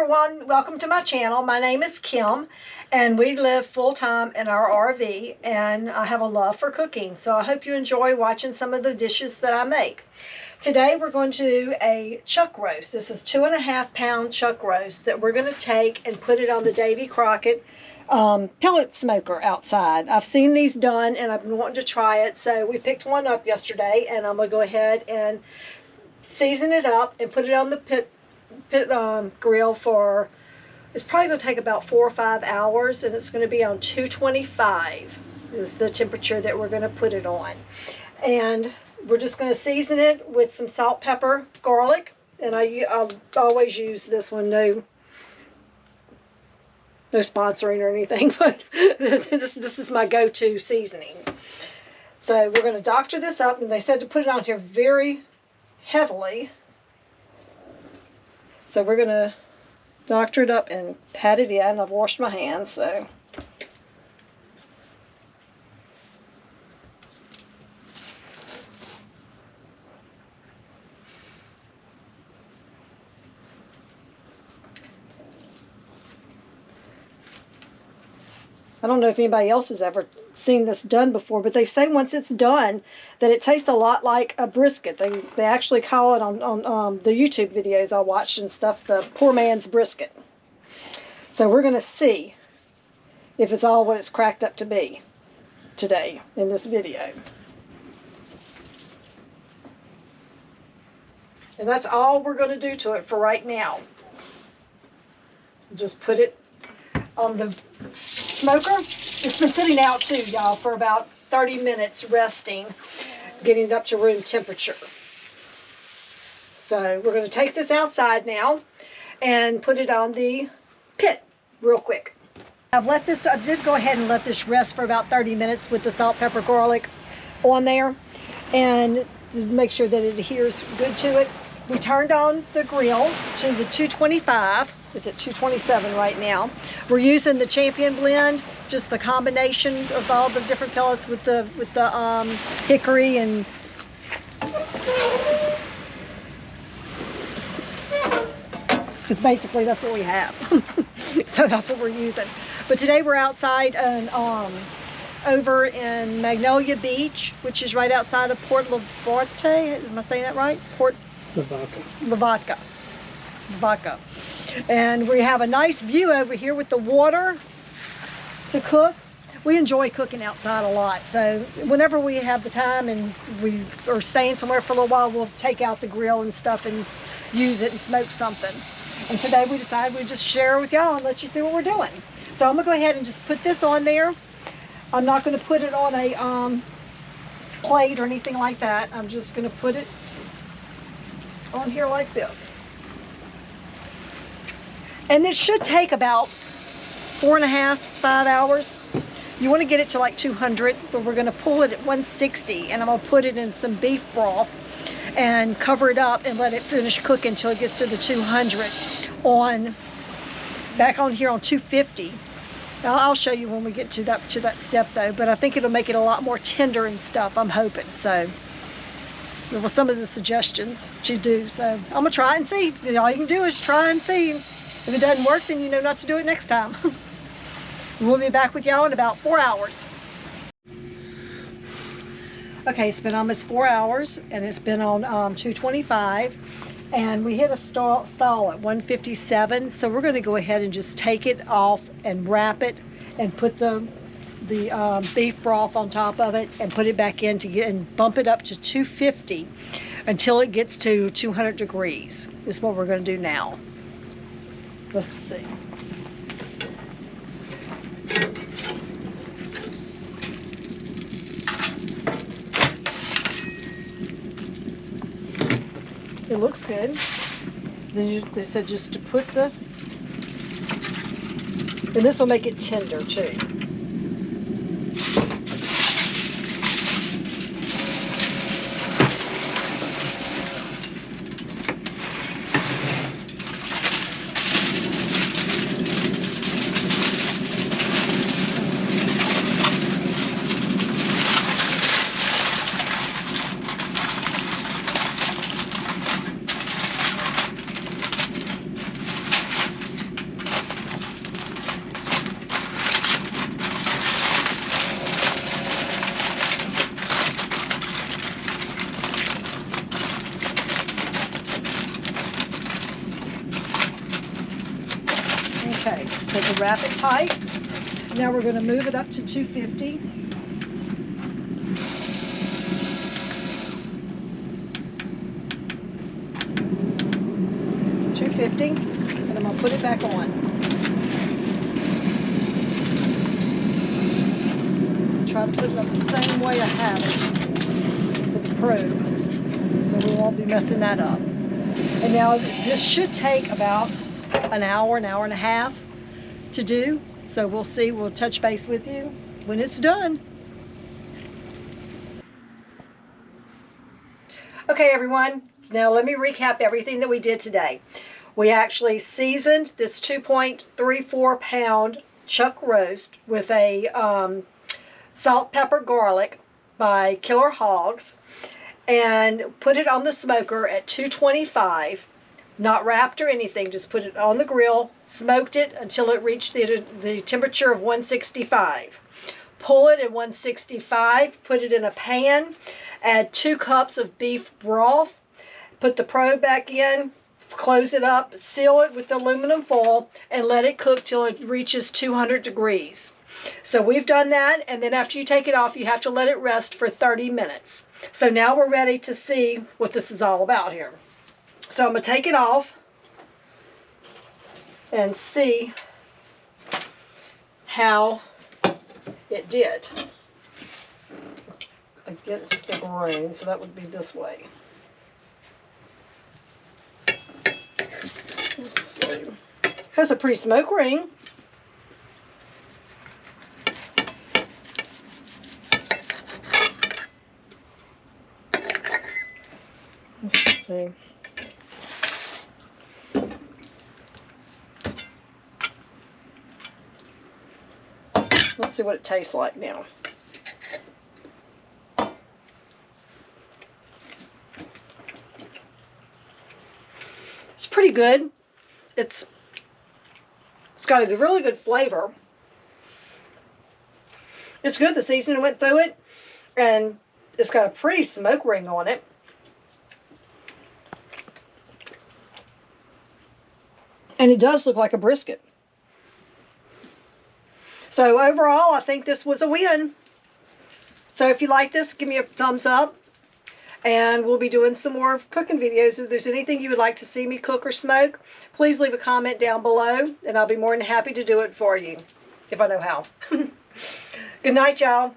everyone, welcome to my channel. My name is Kim and we live full-time in our RV, and I have a love for cooking, so I hope you enjoy watching some of the dishes that I make. Today we're going to do a chuck roast. This is 2.5 pound chuck roast that we're going to take and put it on the Davy Crockett pellet smoker outside. I've seen these done and I've been wanting to try it, so we picked one up yesterday and I'm going to go ahead and season it up and put it on the pit grill for, it's probably going to take about 4 or 5 hours, and it's going to be on 225 is the temperature that we're going to put it on. And we're just going to season it with some salt, pepper, garlic, and I'll always use this one. No sponsoring or anything, but this is my go-to seasoning. So we're going to doctor this up, and they said to put it on here very heavily. So we're going to doctor it up and pat it in. I've washed my hands, so. I don't know if anybody else has ever seen this done before, but they say once it's done that it tastes a lot like a brisket. They actually call it on the YouTube videos I watched and stuff, the poor man's brisket. So we're going to see if it's all what it's cracked up to be today in this video. And that's all we're going to do to it for right now. Just put it on the smoker. It's been sitting out too, y'all, for about 30 minutes resting, getting it up to room temperature. So we're going to take this outside now and put it on the pit real quick. I did go ahead and let this rest for about 30 minutes with the salt, pepper, garlic on there, and to make sure that it adheres good to it. We turned on the grill to the 225. It's at 227 right now. We're using the Champion blend, just the combination of all the different pellets with the hickory and because basically that's what we have. So that's what we're using. But today we're outside and over in Magnolia Beach, which is right outside of Port Lavaca. Am I saying that right? Port Lavaca. And we have a nice view over here with the water to cook. We enjoy cooking outside a lot, so whenever we have the time and we are staying somewhere for a little while, we'll take out the grill and stuff and use it and smoke something. And today we decided we'd just share with y'all and let you see what we're doing. So I'm gonna go ahead and just put this on there. I'm not gonna put it on a plate or anything like that. I'm just gonna put it on here like this. And this should take about 4.5, 5 hours. You want to get it to like 200, but we're going to pull it at 160, and I'm going to put it in some beef broth and cover it up and let it finish cooking until it gets to the 200 back on here on 250. Now, I'll show you when we get to that step though, but I think it'll make it a lot more tender and stuff, I'm hoping. So well, some of the suggestions to do, so I'm gonna try and see. All you can do is try and see. If it doesn't work, then you know not to do it next time. We'll be back with y'all in about 4 hours. Okay, it's been almost 4 hours, and it's been on 225, and we hit a stall at 157. So we're going to go ahead and just take it off and wrap it, and put the beef broth on top of it, and put it back in and bump it up to 250 until it gets to 200 degrees. This is what we're going to do now. Let's see. It looks good. Then they said just to put and this will make it tender too. Okay, so to wrap it tight, now we're going to move it up to 250. And I'm going to put it back on. Try to put it up the same way I have it with the probe, so we won't be messing that up. And now this should take about an hour and a half to do. So we'll see, we'll touch base with you when it's done. Okay everyone, now let me recap everything that we did today. We actually seasoned this 2.34 pound chuck roast with a salt, pepper, garlic by Killer Hogs, and put it on the smoker at 225, not wrapped or anything, just put it on the grill, smoked it until it reached the temperature of 165. Pull it at 165, put it in a pan, add 2 cups of beef broth, put the probe back in, close it up, seal it with aluminum foil, and let it cook till it reaches 200 degrees. So we've done that, and then after you take it off, you have to let it rest for 30 minutes. So now we're ready to see what this is all about here. So I'm going to take it off and see how it did against the grain. So that would be this way. Let's see. Has a pretty smoke ring. Let's see. Let's see what it tastes like now. It's pretty good. It's got a really good flavor. It's good. The seasoning went through it, and it's got a pretty smoke ring on it. And it does look like a brisket. So overall, I think this was a win. So if you like this, give me a thumbs up. And we'll be doing some more cooking videos. If there's anything you would like to see me cook or smoke, please leave a comment down below, and I'll be more than happy to do it for you, if I know how. Good night, y'all.